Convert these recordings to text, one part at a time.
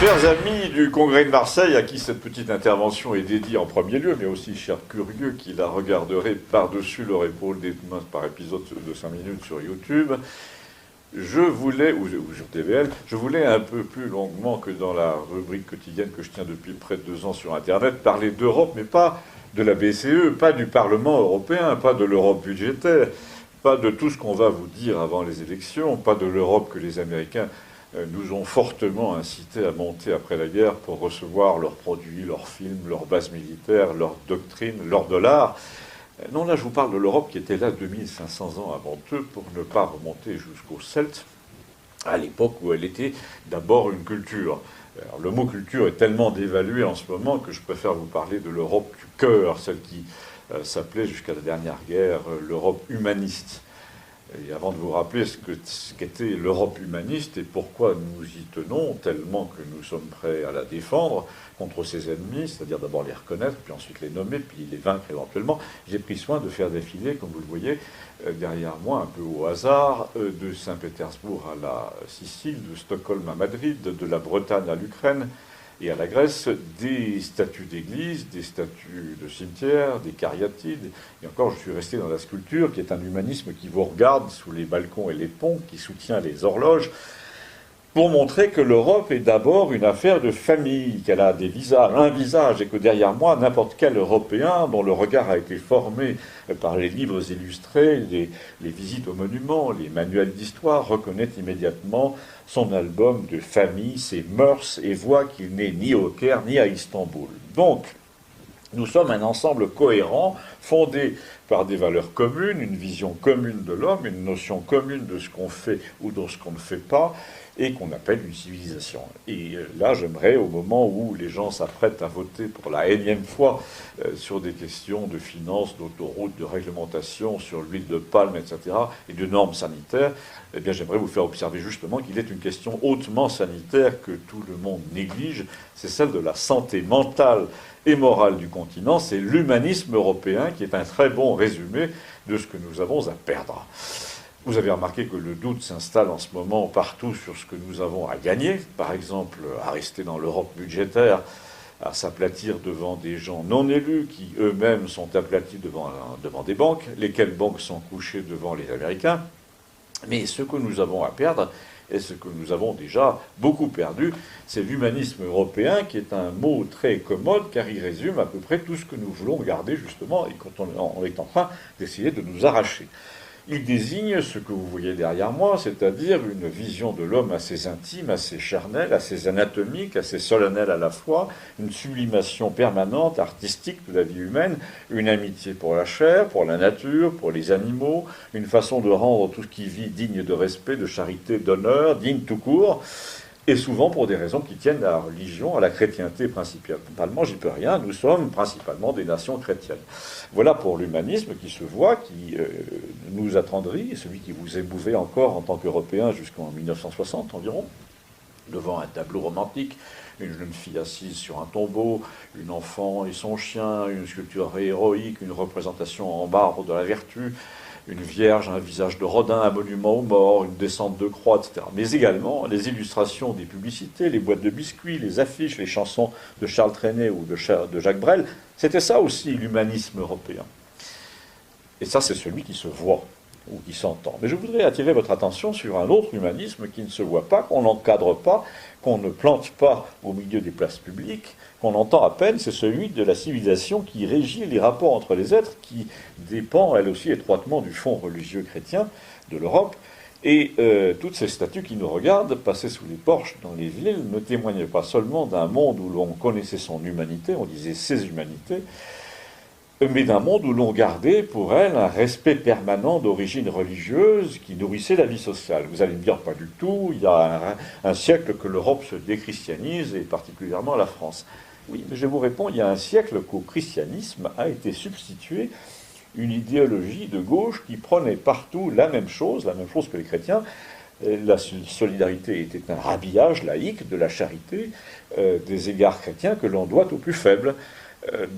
Chers amis du Congrès de Marseille, à qui cette petite intervention est dédiée en premier lieu, mais aussi chers curieux qui la regarderaient par-dessus leur épaule par épisode de 5 minutes sur YouTube, je voulais, ou sur TVL, je voulais un peu plus longuement que dans la rubrique quotidienne que je tiens depuis près de 2 ans sur Internet, parler d'Europe, mais pas de la BCE, pas du Parlement européen, pas de l'Europe budgétaire, pas de tout ce qu'on va vous dire avant les élections, pas de l'Europe que les Américains nous ont fortement incités à monter après la guerre pour recevoir leurs produits, leurs films, leurs bases militaires, leurs doctrines, leurs dollars. Non, là, je vous parle de l'Europe qui était là 2500 ans avant eux, pour ne pas remonter jusqu'aux Celtes, à l'époque où elle était d'abord une culture. Alors, le mot culture est tellement dévalué en ce moment que je préfère vous parler de l'Europe du cœur, celle qui s'appelait jusqu'à la dernière guerre l'Europe humaniste. Et avant de vous rappeler ce qu'était l'Europe humaniste et pourquoi nous y tenons tellement que nous sommes prêts à la défendre contre ses ennemis, c'est-à-dire d'abord les reconnaître, puis ensuite les nommer, puis les vaincre éventuellement, j'ai pris soin de faire défiler, comme vous le voyez, derrière moi, un peu au hasard, de Saint-Pétersbourg à la Sicile, de Stockholm à Madrid, de la Bretagne à l'Ukraine, et à la Grèce, des statues d'église, des statues de cimetières, des cariatides. Et encore, je suis resté dans la sculpture, qui est un humanisme qui vous regarde sous les balcons et les ponts, qui soutient les horloges, pour montrer que l'Europe est d'abord une affaire de famille, qu'elle a un visage, et que derrière moi, n'importe quel Européen dont le regard a été formé par les livres illustrés, les visites aux monuments, les manuels d'histoire, reconnaît immédiatement son album de famille, ses mœurs, et voit qu'il n'est ni au Caire ni à Istanbul. Donc, nous sommes un ensemble cohérent, fondé par des valeurs communes, une vision commune de l'homme, une notion commune de ce qu'on fait ou de ce qu'on ne fait pas, et qu'on appelle une civilisation. Et là, j'aimerais, au moment où les gens s'apprêtent à voter pour la énième fois sur des questions de finances, d'autoroutes, de réglementation, sur l'huile de palme, etc., et de normes sanitaires, eh bien, j'aimerais vous faire observer justement qu'il est une question hautement sanitaire que tout le monde néglige, c'est celle de la santé mentale et morale du continent, c'est l'humanisme européen qui est un très bon résumé de ce que nous avons à perdre. Vous avez remarqué que le doute s'installe en ce moment partout sur ce que nous avons à gagner, par exemple à rester dans l'Europe budgétaire, à s'aplatir devant des gens non élus qui eux-mêmes sont aplatis devant des banques, lesquelles banques sont couchées devant les Américains. Mais ce que nous avons à perdre, et ce que nous avons déjà beaucoup perdu, c'est l'humanisme européen, qui est un mot très commode, car il résume à peu près tout ce que nous voulons garder justement, et quand on est en train d'essayer de nous arracher. Il désigne ce que vous voyez derrière moi, c'est-à-dire une vision de l'homme assez intime, assez charnelle, assez anatomique, assez solennelle à la fois, une sublimation permanente, artistique de la vie humaine, une amitié pour la chair, pour la nature, pour les animaux, une façon de rendre tout ce qui vit digne de respect, de charité, d'honneur, digne tout court, et souvent pour des raisons qui tiennent à la religion, à la chrétienté principalement. J'y peux rien, nous sommes principalement des nations chrétiennes. Voilà pour l'humanisme qui se voit, qui nous attendrit, celui qui vous émouvait encore en tant qu'Européen jusqu'en 1960 environ, devant un tableau romantique, une jeune fille assise sur un tombeau, une enfant et son chien, une sculpture héroïque, une représentation en marbre de la vertu, une vierge, un visage de Rodin, un monument aux morts, une descente de croix, etc. Mais également les illustrations des publicités, les boîtes de biscuits, les affiches, les chansons de Charles Trenet ou de Jacques Brel. C'était ça aussi l'humanisme européen. Et ça, c'est celui qui se voit ou qui s'entend. Mais je voudrais attirer votre attention sur un autre humanisme qui ne se voit pas, qu'on n'encadre pas, qu'on ne plante pas au milieu des places publiques, qu'on entend à peine, c'est celui de la civilisation qui régit les rapports entre les êtres, qui dépend, elle aussi, étroitement du fond religieux chrétien de l'Europe. Et toutes ces statues qui nous regardent, passer sous les porches dans les villes, ne témoignent pas seulement d'un monde où l'on connaissait son humanité, on disait ses humanités, mais d'un monde où l'on gardait pour elle un respect permanent d'origine religieuse qui nourrissait la vie sociale. Vous allez me dire, pas du tout, il y a un siècle que l'Europe se déchristianise, et particulièrement la France. Oui, mais je vous réponds, il y a un siècle qu'au christianisme a été substituée une idéologie de gauche qui prenait partout la même chose que les chrétiens. La solidarité était un rhabillage laïque de la charité des égards chrétiens que l'on doit aux plus faibles.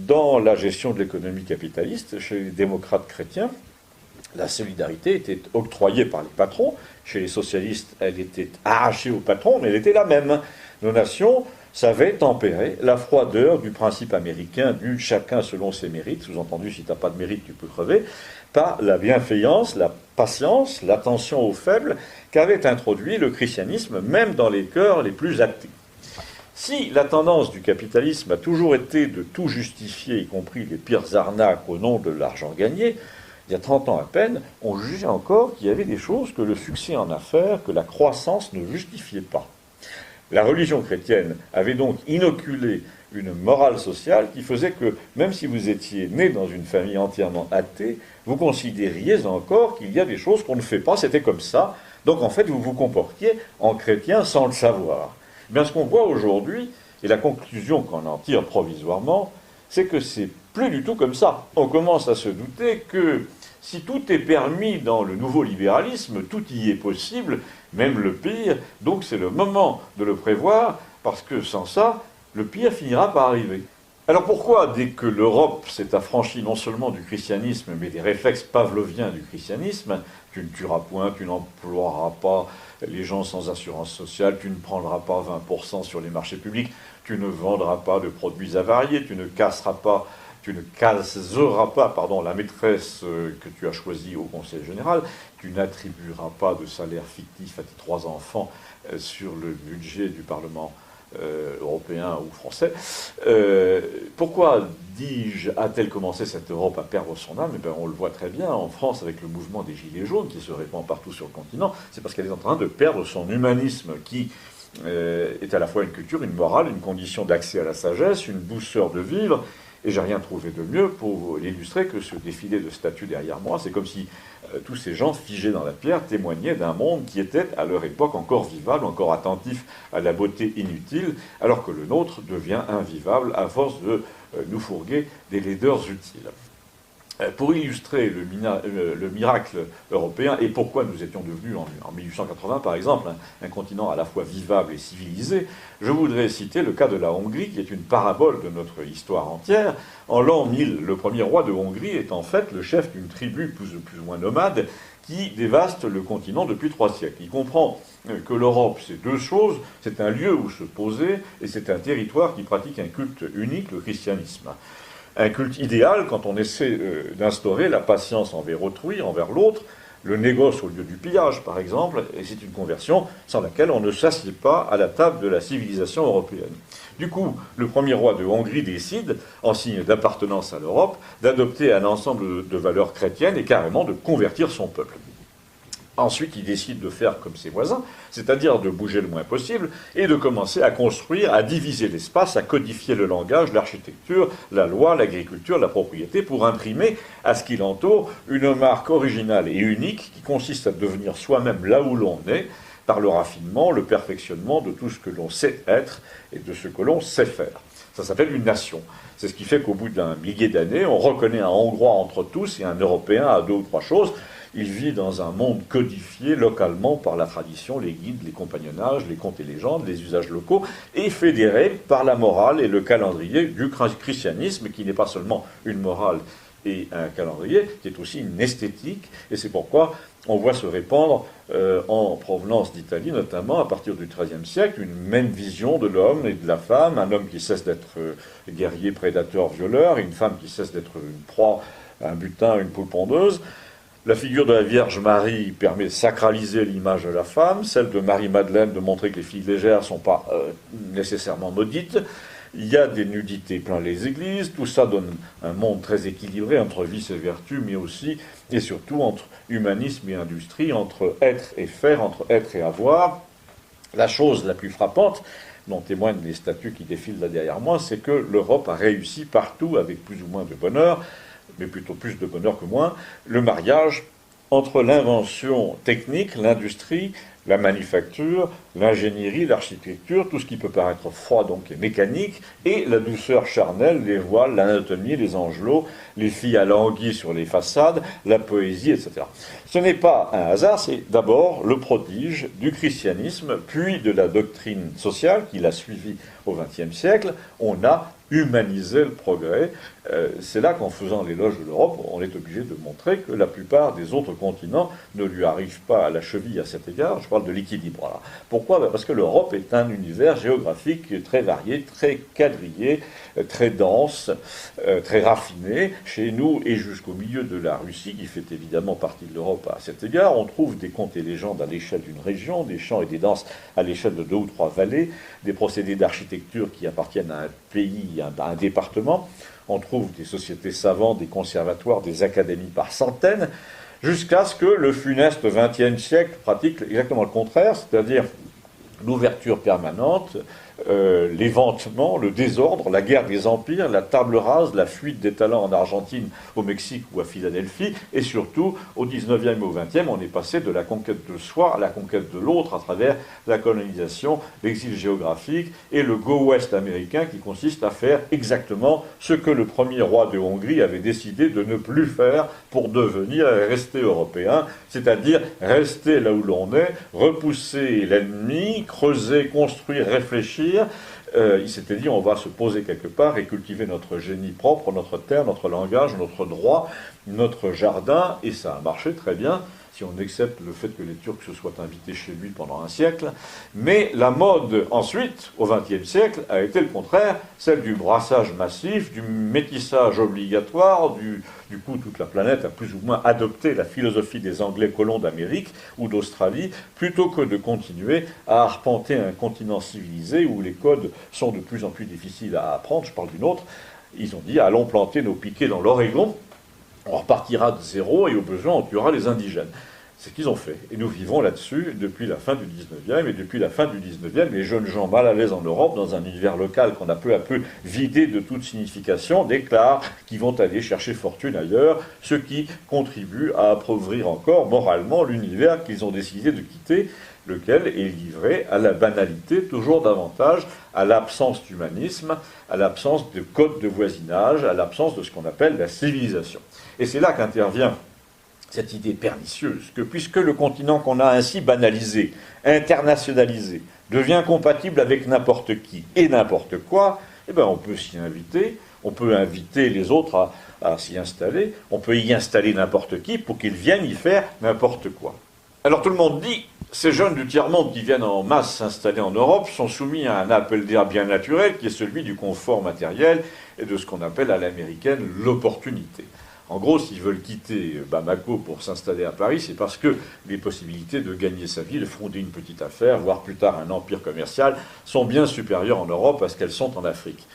Dans la gestion de l'économie capitaliste, chez les démocrates chrétiens, la solidarité était octroyée par les patrons. Chez les socialistes, elle était arrachée aux patrons, mais elle était la même. Nos nations savait tempérer la froideur du principe américain du chacun selon ses mérites, sous-entendu si tu n'as pas de mérite tu peux crever, par la bienveillance, la patience, l'attention aux faibles qu'avait introduit le christianisme, même dans les cœurs les plus athées. Si la tendance du capitalisme a toujours été de tout justifier, y compris les pires arnaques au nom de l'argent gagné, il y a 30 ans à peine, on jugeait encore qu'il y avait des choses que le succès en affaires, que la croissance ne justifiait pas. La religion chrétienne avait donc inoculé une morale sociale qui faisait que, même si vous étiez né dans une famille entièrement athée, vous considériez encore qu'il y a des choses qu'on ne fait pas, c'était comme ça. Donc en fait, vous vous comportiez en chrétien sans le savoir. Eh bien, ce qu'on voit aujourd'hui, et la conclusion qu'on en tire provisoirement, c'est que c'est plus du tout comme ça. On commence à se douter que si tout est permis dans le nouveau libéralisme, tout y est possible, même le pire, donc c'est le moment de le prévoir, parce que sans ça, le pire finira par arriver. Alors pourquoi, dès que l'Europe s'est affranchie non seulement du christianisme, mais des réflexes pavloviens du christianisme, tu ne tueras point, tu n'emploieras pas les gens sans assurance sociale, tu ne prendras pas 20% sur les marchés publics, tu ne vendras pas de produits avariés, tu ne caseras pas la maîtresse que tu as choisie au Conseil général, tu n'attribueras pas de salaire fictif à tes 3 enfants sur le budget du Parlement européen ou français. Pourquoi, dis-je, a-t-elle commencé cette Europe à perdre son âme? Eh bien, on le voit très bien en France avec le mouvement des Gilets jaunes qui se répand partout sur le continent. C'est parce qu'elle est en train de perdre son humanisme qui est à la fois une culture, une morale, une condition d'accès à la sagesse, une douceur de vivre. Et j'ai rien trouvé de mieux pour l'illustrer que ce défilé de statues derrière moi. C'est comme si tous ces gens figés dans la pierre témoignaient d'un monde qui était à leur époque encore vivable, encore attentif à la beauté inutile, alors que le nôtre devient invivable à force de nous fourguer des laideurs utiles. Pour illustrer le miracle européen et pourquoi nous étions devenus en 1880 par exemple un continent à la fois vivable et civilisé, je voudrais citer le cas de la Hongrie qui est une parabole de notre histoire entière. En l'an 1000, le premier roi de Hongrie est en fait le chef d'une tribu plus ou moins nomade qui dévaste le continent depuis 3 siècles. Il comprend que l'Europe, c'est 2 choses, c'est un lieu où se poser et c'est un territoire qui pratique un culte unique, le christianisme. Un culte idéal quand on essaie d'instaurer la patience envers autrui, envers l'autre, le négoce au lieu du pillage par exemple, et c'est une conversion sans laquelle on ne s'assied pas à la table de la civilisation européenne. Du coup, le premier roi de Hongrie décide, en signe d'appartenance à l'Europe, d'adopter un ensemble de valeurs chrétiennes et carrément de convertir son peuple. Ensuite, il décide de faire comme ses voisins, c'est-à-dire de bouger le moins possible, et de commencer à construire, à diviser l'espace, à codifier le langage, l'architecture, la loi, l'agriculture, la propriété, pour imprimer à ce qui l'entoure une marque originale et unique qui consiste à devenir soi-même là où l'on est, par le raffinement, le perfectionnement de tout ce que l'on sait être et de ce que l'on sait faire. Ça s'appelle une nation. C'est ce qui fait qu'au bout d'un millier d'années, on reconnaît un Hongrois entre tous et un Européen à 2 ou 3 choses. Il vit dans un monde codifié localement par la tradition, les guides, les compagnonnages, les contes et légendes, les usages locaux, et fédéré par la morale et le calendrier du christianisme, qui n'est pas seulement une morale et un calendrier, qui est aussi une esthétique, et c'est pourquoi on voit se répandre en provenance d'Italie, notamment à partir du XIIIe siècle, une même vision de l'homme et de la femme, un homme qui cesse d'être guerrier, prédateur, violeur, et une femme qui cesse d'être une proie, un butin, une poule pondeuse. La figure de la Vierge Marie permet de sacraliser l'image de la femme, celle de Marie-Madeleine de montrer que les filles légères ne sont pas nécessairement maudites. Il y a des nudités plein les églises, tout ça donne un monde très équilibré entre vice et vertu, mais aussi et surtout entre humanisme et industrie, entre être et faire, entre être et avoir. La chose la plus frappante, dont témoignent les statues qui défilent là derrière moi, c'est que l'Europe a réussi partout, avec plus ou moins de bonheur, mais plutôt plus de bonheur que moins, le mariage entre l'invention technique, l'industrie, la manufacture, l'ingénierie, l'architecture, tout ce qui peut paraître froid donc et mécanique, et la douceur charnelle, les voiles, l'anatomie, les angelots, les filles à languis sur les façades, la poésie, etc. Ce n'est pas un hasard, c'est d'abord le prodige du christianisme, puis de la doctrine sociale qui l'a suivi au XXe siècle. On a humaniser le progrès. C'est là qu'en faisant l'éloge de l'Europe, on est obligé de montrer que la plupart des autres continents ne lui arrivent pas à la cheville à cet égard. Je parle parle de l'équilibre. Alors, pourquoi? Parce que l'Europe est un univers géographique très varié, très quadrillé, très dense, très raffiné. Chez nous et jusqu'au milieu de la Russie, qui fait évidemment partie de l'Europe à cet égard, on trouve des contes et légendes à l'échelle d'une région, des chants et des danses à l'échelle de 2 ou 3 vallées, des procédés d'architecture qui appartiennent à un pays, à un département. On trouve des sociétés savantes, des conservatoires, des académies par centaines, jusqu'à ce que le funeste XXe siècle pratique exactement le contraire, c'est-à-dire l'ouverture permanente, l'éventement, le désordre, la guerre des empires, la table rase, la fuite des talents en Argentine, au Mexique ou à Philadelphie, et surtout, au XIXe et au XXe, on est passé de la conquête de soi à la conquête de l'autre à travers la colonisation, l'exil géographique et le Go West américain qui consiste à faire exactement ce que le premier roi de Hongrie avait décidé de ne plus faire pour devenir et rester européen, c'est-à-dire rester là où l'on est, repousser l'ennemi, creuser, construire, réfléchir. Il s'était dit on va se poser quelque part et cultiver notre génie propre, notre terre, notre langage, notre droit, notre jardin, et ça a marché très bien, si on accepte le fait que les Turcs se soient invités chez lui pendant un siècle. Mais la mode ensuite, au XXe siècle, a été le contraire, celle du brassage massif, du métissage obligatoire, du coup toute la planète a plus ou moins adopté la philosophie des Anglais colons d'Amérique ou d'Australie, plutôt que de continuer à arpenter un continent civilisé où les codes sont de plus en plus difficiles à apprendre. Je parle d'une autre. Ils ont dit allons planter nos piquets dans l'Oregon, on repartira de zéro et au besoin on tuera les indigènes. C'est ce qu'ils ont fait. Et nous vivons là-dessus depuis la fin du 19e. Et depuis la fin du 19e, les jeunes gens mal à l'aise en Europe, dans un univers local qu'on a peu à peu vidé de toute signification, déclarent qu'ils vont aller chercher fortune ailleurs, ce qui contribue à appauvrir encore moralement l'univers qu'ils ont décidé de quitter, lequel est livré à la banalité, toujours davantage à l'absence d'humanisme, à l'absence de code de voisinage, à l'absence de ce qu'on appelle la civilisation. Et c'est là qu'intervient cette idée pernicieuse que puisque le continent qu'on a ainsi banalisé, internationalisé, devient compatible avec n'importe qui et n'importe quoi, eh bien on peut s'y inviter, on peut inviter les autres à s'y installer, on peut y installer n'importe qui pour qu'ils viennent y faire n'importe quoi. Alors tout le monde dit, ces jeunes du tiers-monde qui viennent en masse s'installer en Europe sont soumis à un appel d'air bien naturel qui est celui du confort matériel et de ce qu'on appelle à l'américaine l'opportunité. En gros, s'ils veulent quitter Bamako pour s'installer à Paris, c'est parce que les possibilités de gagner sa vie, de fonder une petite affaire, voire plus tard un empire commercial, sont bien supérieures en Europe à ce qu'elles sont en Afrique.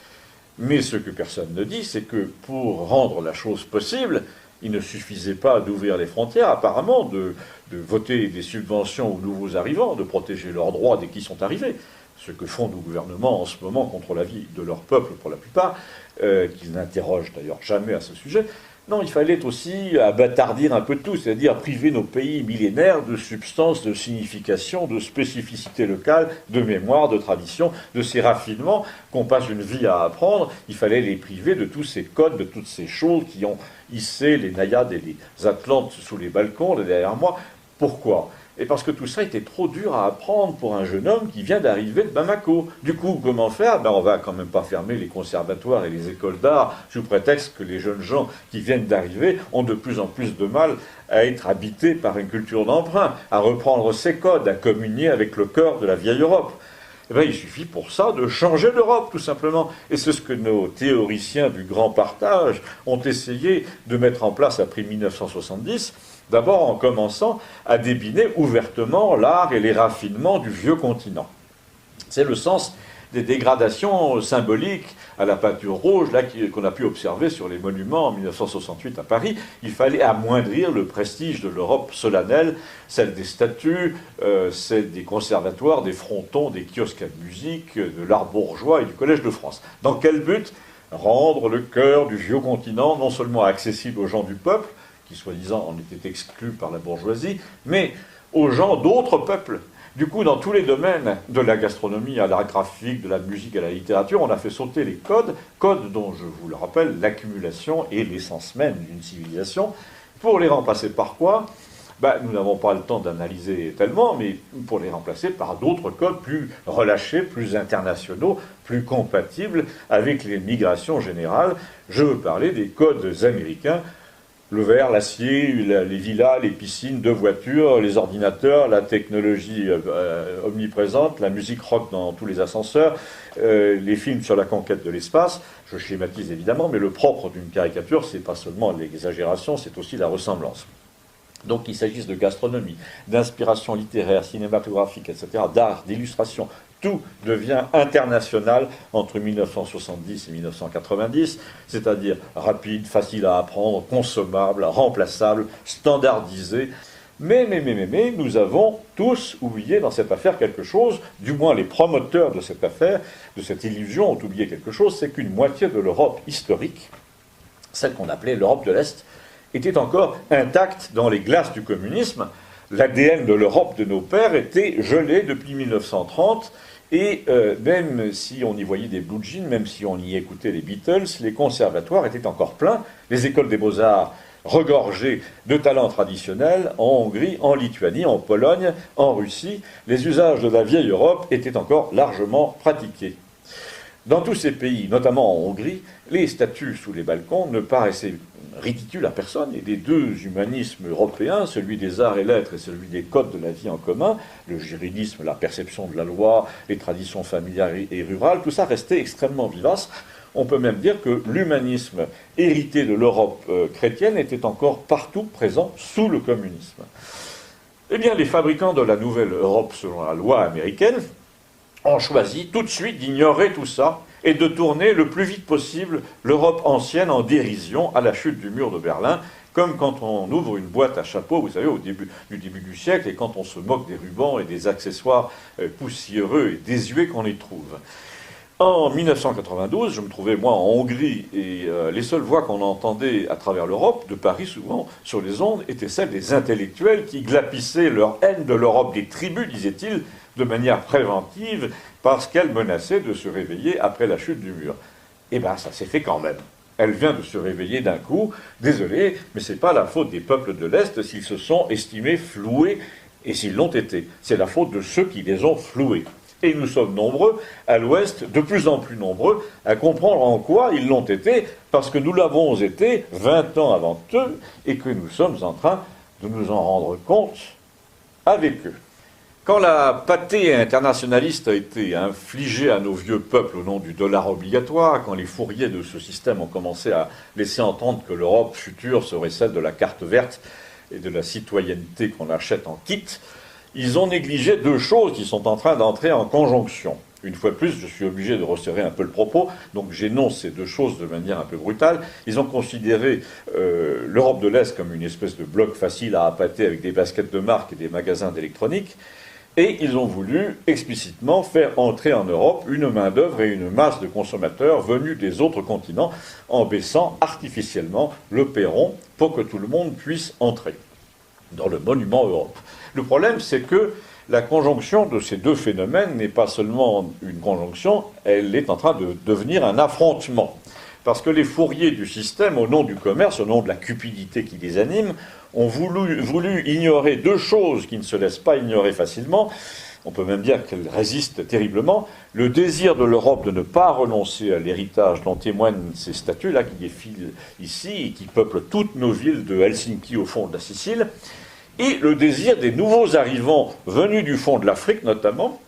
Mais ce que personne ne dit, c'est que pour rendre la chose possible, il ne suffisait pas d'ouvrir les frontières, apparemment, de voter des subventions aux nouveaux arrivants, de protéger leurs droits dès qu'ils sont arrivés. Ce que font nos gouvernements en ce moment contre la vie de leur peuple, pour la plupart, qu'ils n'interrogent d'ailleurs jamais à ce sujet. Non, il fallait aussi abattardir un peu tout, c'est-à-dire priver nos pays millénaires de substance, de signification, de spécificité locale, de mémoire, de tradition, de ces raffinements qu'on passe une vie à apprendre. Il fallait les priver de tous ces codes, de toutes ces choses qui ont hissé les naïades et les atlantes sous les balcons, là derrière moi. Pourquoi ? Et parce que tout ça était trop dur à apprendre pour un jeune homme qui vient d'arriver de Bamako. Du coup, comment faire ? On va quand même pas fermer les conservatoires et les écoles d'art sous prétexte que les jeunes gens qui viennent d'arriver ont de plus en plus de mal à être habités par une culture d'emprunt, à reprendre ses codes, à communier avec le cœur de la vieille Europe. Il suffit pour ça de changer d'Europe, tout simplement. Et c'est ce que nos théoriciens du grand partage ont essayé de mettre en place après 1970, d'abord en commençant à débiner ouvertement l'art et les raffinements du vieux continent. C'est le sens des dégradations symboliques à la peinture rouge là, qu'on a pu observer sur les monuments en 1968 à Paris. Il fallait amoindrir le prestige de l'Europe solennelle, celle des statues, celle des conservatoires, des frontons, des kiosques à musique, de l'art bourgeois et du Collège de France. Dans quel but ? Rendre le cœur du vieux continent non seulement accessible aux gens du peuple, qui soi-disant en étaient exclus par la bourgeoisie, mais aux gens d'autres peuples. Du coup, dans tous les domaines, de la gastronomie à l'art graphique, de la musique à la littérature, on a fait sauter les codes dont, je vous le rappelle, l'accumulation est l'essence même d'une civilisation, pour les remplacer par quoi ? Nous n'avons pas le temps d'analyser tellement, mais pour les remplacer par d'autres codes plus relâchés, plus internationaux, plus compatibles avec les migrations générales. Je veux parler des codes américains, Le verre, l'acier, les villas, les piscines, deux voitures, les ordinateurs, la technologie omniprésente, la musique rock dans tous les ascenseurs, les films sur la conquête de l'espace. Je schématise évidemment, mais le propre d'une caricature, c'est pas seulement l'exagération, c'est aussi la ressemblance. Donc qu'il s'agisse de gastronomie, d'inspiration littéraire, cinématographique, etc., d'art, d'illustration, tout devient international entre 1970 et 1990, c'est-à-dire rapide, facile à apprendre, consommable, remplaçable, standardisé. Mais nous avons tous oublié dans cette affaire quelque chose, du moins les promoteurs de cette affaire, de cette illusion ont oublié quelque chose, c'est qu'une moitié de l'Europe historique, celle qu'on appelait l'Europe de l'Est, était encore intacte dans les glaces du communisme. L'ADN de l'Europe de nos pères était gelé depuis 1930, et même si on y voyait des blue jeans, même si on y écoutait les Beatles, les conservatoires étaient encore pleins, les écoles des beaux-arts regorgées de talents traditionnels en Hongrie, en Lituanie, en Pologne, en Russie. Les usages de la vieille Europe étaient encore largement pratiqués. Dans tous ces pays, notamment en Hongrie, les statues sous les balcons ne paraissaient ridicules à personne, et les deux humanismes européens, celui des arts et lettres et celui des codes de la vie en commun, le juridisme, la perception de la loi, les traditions familiales et rurales, tout ça restait extrêmement vivace. On peut même dire que l'humanisme hérité de l'Europe chrétienne était encore partout présent sous le communisme. Eh bien, les fabricants de la nouvelle Europe, selon la loi américaine, ont choisi tout de suite d'ignorer tout ça et de tourner le plus vite possible l'Europe ancienne en dérision à la chute du mur de Berlin, comme quand on ouvre une boîte à chapeau, vous savez, au début du siècle, et quand on se moque des rubans et des accessoires poussiéreux et désuets qu'on y trouve. En 1992, je me trouvais, moi, en Hongrie, et les seules voix qu'on entendait à travers l'Europe, de Paris souvent, sur les ondes, étaient celles des intellectuels qui glapissaient leur haine de l'Europe des tribus, disaient-ils, de manière préventive, parce qu'elle menaçait de se réveiller après la chute du mur. Eh bien, ça s'est fait quand même. Elle vient de se réveiller d'un coup. Désolé, mais ce n'est pas la faute des peuples de l'Est s'ils se sont estimés floués, et s'ils l'ont été. C'est la faute de ceux qui les ont floués. Et nous sommes nombreux, à l'Ouest, de plus en plus nombreux, à comprendre en quoi ils l'ont été, parce que nous l'avons été 20 ans avant eux, et que nous sommes en train de nous en rendre compte avec eux. Quand la pâtée internationaliste a été infligée à nos vieux peuples au nom du dollar obligatoire, quand les fourriers de ce système ont commencé à laisser entendre que l'Europe future serait celle de la carte verte et de la citoyenneté qu'on achète en kit, ils ont négligé deux choses qui sont en train d'entrer en conjonction. Une fois de plus, je suis obligé de resserrer un peu le propos, donc j'énonce ces deux choses de manière un peu brutale. Ils ont considéré l'Europe de l'Est comme une espèce de bloc facile à appâter avec des baskets de marque et des magasins d'électronique. Et ils ont voulu explicitement faire entrer en Europe une main-d'œuvre et une masse de consommateurs venus des autres continents en baissant artificiellement le perron pour que tout le monde puisse entrer dans le monument Europe. Le problème, c'est que la conjonction de ces deux phénomènes n'est pas seulement une conjonction, elle est en train de devenir un affrontement. Parce que les fourriers du système, au nom du commerce, au nom de la cupidité qui les anime, ont voulu ignorer deux choses qui ne se laissent pas ignorer facilement. On peut même dire qu'elles résistent terriblement. Le désir de l'Europe de ne pas renoncer à l'héritage dont témoignent ces statues-là qui défilent ici et qui peuplent toutes nos villes de Helsinki au fond de la Sicile, et le désir des nouveaux arrivants venus du fond de l'Afrique notamment,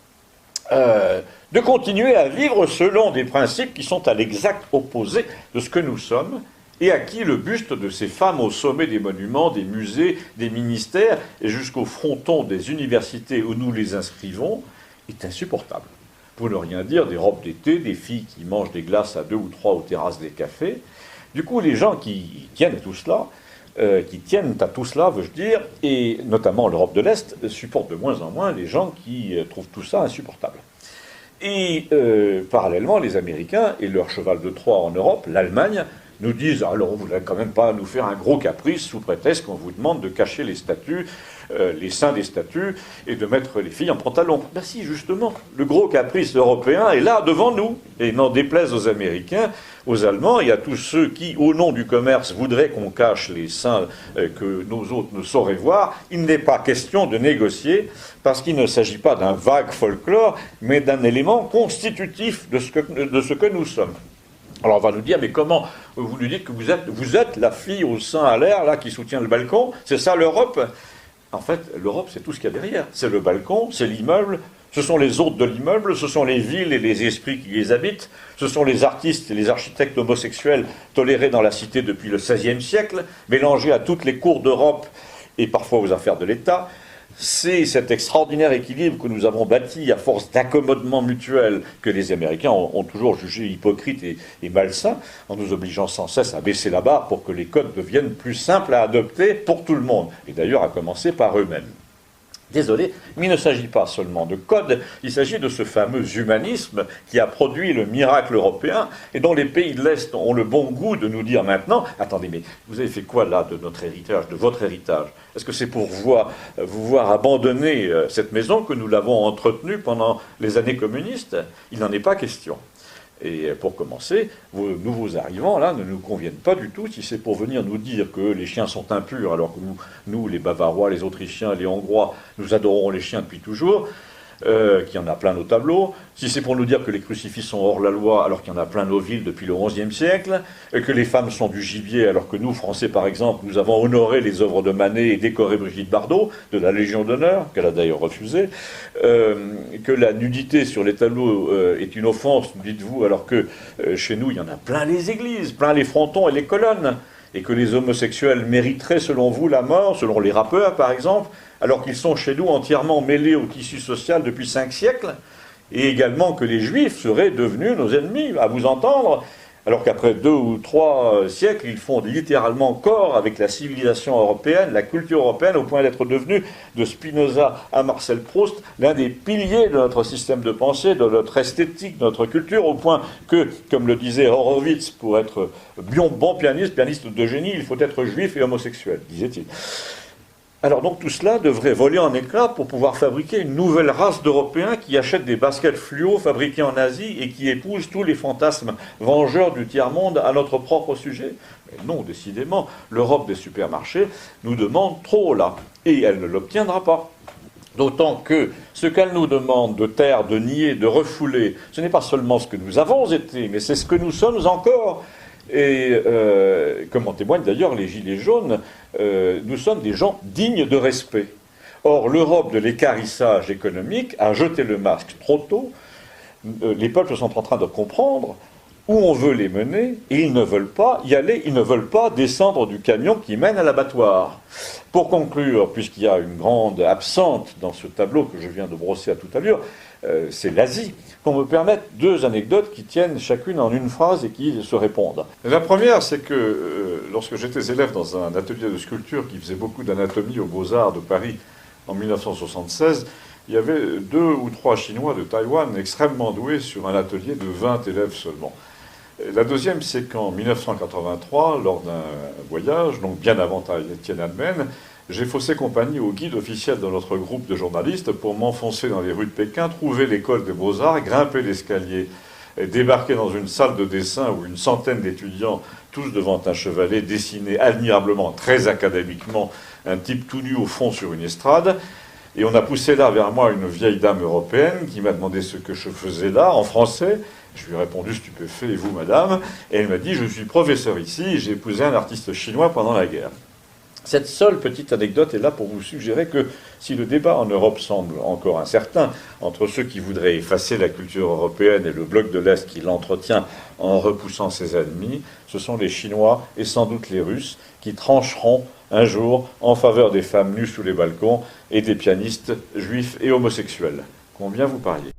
de continuer à vivre selon des principes qui sont à l'exact opposé de ce que nous sommes, et à qui le buste de ces femmes au sommet des monuments, des musées, des ministères, et jusqu'au fronton des universités où nous les inscrivons, est insupportable. Pour ne rien dire des robes d'été, des filles qui mangent des glaces à 2 ou 3 aux terrasses des cafés. Du coup, les gens qui tiennent à tout cela, veux-je dire, et notamment l'Europe de l'Est, supportent de moins en moins les gens qui trouvent tout ça insupportable. Et parallèlement, les Américains et leur cheval de Troie en Europe, l'Allemagne, nous disent « alors vous ne voulez quand même pas nous faire un gros caprice sous prétexte qu'on vous demande de cacher les statues, les seins des statues, et de mettre les filles en pantalon. » Ben si, justement, le gros caprice européen est là, devant nous. Et n'en déplaise aux Américains, aux Allemands, et à tous ceux qui, au nom du commerce, voudraient qu'on cache les seins que nos autres ne sauraient voir, il n'est pas question de négocier, parce qu'il ne s'agit pas d'un vague folklore, mais d'un élément constitutif de ce que nous sommes. Alors on va nous dire, mais comment vous nous dites que vous êtes la fille au sein à l'air, là, qui soutient le balcon? C'est ça l'Europe? En fait, l'Europe, c'est tout ce qu'il y a derrière. C'est le balcon, c'est l'immeuble, ce sont les hôtes de l'immeuble, ce sont les villes et les esprits qui les habitent, ce sont les artistes et les architectes homosexuels tolérés dans la cité depuis le XVIe siècle, mélangés à toutes les cours d'Europe et parfois aux affaires de l'État. C'est cet extraordinaire équilibre que nous avons bâti à force d'accommodements mutuels que les Américains ont toujours jugé hypocrite et malsain, en nous obligeant sans cesse à baisser la barre pour que les codes deviennent plus simples à adopter pour tout le monde, et d'ailleurs à commencer par eux-mêmes. Désolé, mais il ne s'agit pas seulement de code, il s'agit de ce fameux humanisme qui a produit le miracle européen et dont les pays de l'Est ont le bon goût de nous dire maintenant, attendez, mais vous avez fait quoi là de notre héritage, de votre héritage? Est-ce que c'est pour vous voir abandonner cette maison que nous l'avons entretenue pendant les années communistes? Il n'en est pas question. Et pour commencer, vos nouveaux arrivants, là, ne nous conviennent pas du tout si c'est pour venir nous dire que les chiens sont impurs, alors que nous, les Bavarois, les Autrichiens, les Hongrois, nous adorons les chiens depuis toujours, qu'il y en a plein nos tableaux, si c'est pour nous dire que les crucifix sont hors la loi, alors qu'il y en a plein nos villes depuis le XIe siècle, et que les femmes sont du gibier, alors que nous, Français par exemple, nous avons honoré les œuvres de Manet et décoré Brigitte Bardot, de la Légion d'honneur, qu'elle a d'ailleurs refusée, que la nudité sur les tableaux est une offense, dites-vous, alors que chez nous, il y en a plein les églises, plein les frontons et les colonnes, et que les homosexuels mériteraient, selon vous, la mort, selon les rappeurs par exemple, alors qu'ils sont chez nous entièrement mêlés au tissu social depuis 5 siècles, et également que les Juifs seraient devenus nos ennemis, à vous entendre, alors qu'après 2 ou 3 siècles, ils font littéralement corps avec la civilisation européenne, la culture européenne, au point d'être devenus, de Spinoza à Marcel Proust, l'un des piliers de notre système de pensée, de notre esthétique, de notre culture, au point que, comme le disait Horowitz, pour être bon pianiste de génie, il faut être juif et homosexuel, disait-il. Alors donc tout cela devrait voler en éclats pour pouvoir fabriquer une nouvelle race d'Européens qui achètent des baskets fluo fabriquées en Asie et qui épousent tous les fantasmes vengeurs du tiers-monde à notre propre sujet. Mais non, décidément, l'Europe des supermarchés nous demande trop là, et elle ne l'obtiendra pas. D'autant que ce qu'elle nous demande de taire, de nier, de refouler, ce n'est pas seulement ce que nous avons été, mais c'est ce que nous sommes encore. Et comme en témoignent d'ailleurs les Gilets jaunes, nous sommes des gens dignes de respect. Or, l'Europe de l'équarrissage économique a jeté le masque trop tôt. Les peuples sont en train de comprendre où on veut les mener, et ils ne veulent pas y aller, ils ne veulent pas descendre du camion qui mène à l'abattoir. Pour conclure, puisqu'il y a une grande absente dans ce tableau que je viens de brosser à toute allure, c'est l'Asie, qu'on me permette 2 anecdotes qui tiennent chacune en une phrase et qui se répondent. La première, c'est que lorsque j'étais élève dans un atelier de sculpture qui faisait beaucoup d'anatomie aux Beaux-Arts de Paris en 1976, il y avait 2 ou 3 Chinois de Taïwan extrêmement doués sur un atelier de 20 élèves seulement. La deuxième, c'est qu'en 1983, lors d'un voyage, donc bien avant Tiananmen, j'ai faussé compagnie au guide officiel de notre groupe de journalistes pour m'enfoncer dans les rues de Pékin, trouver l'école des Beaux-Arts, grimper l'escalier, et débarquer dans une salle de dessin où une centaine d'étudiants, tous devant un chevalet, dessinaient admirablement, très académiquement, un type tout nu au fond sur une estrade. Et on a poussé là vers moi une vieille dame européenne qui m'a demandé ce que je faisais là, en français. Je lui ai répondu, stupéfait, et vous, madame? Et elle m'a dit, je suis professeur ici, et j'ai épousé un artiste chinois pendant la guerre. Cette seule petite anecdote est là pour vous suggérer que si le débat en Europe semble encore incertain entre ceux qui voudraient effacer la culture européenne et le bloc de l'Est qui l'entretient en repoussant ses ennemis, ce sont les Chinois et sans doute les Russes qui trancheront un jour en faveur des femmes nues sous les balcons et des pianistes juifs et homosexuels. Combien vous pariez?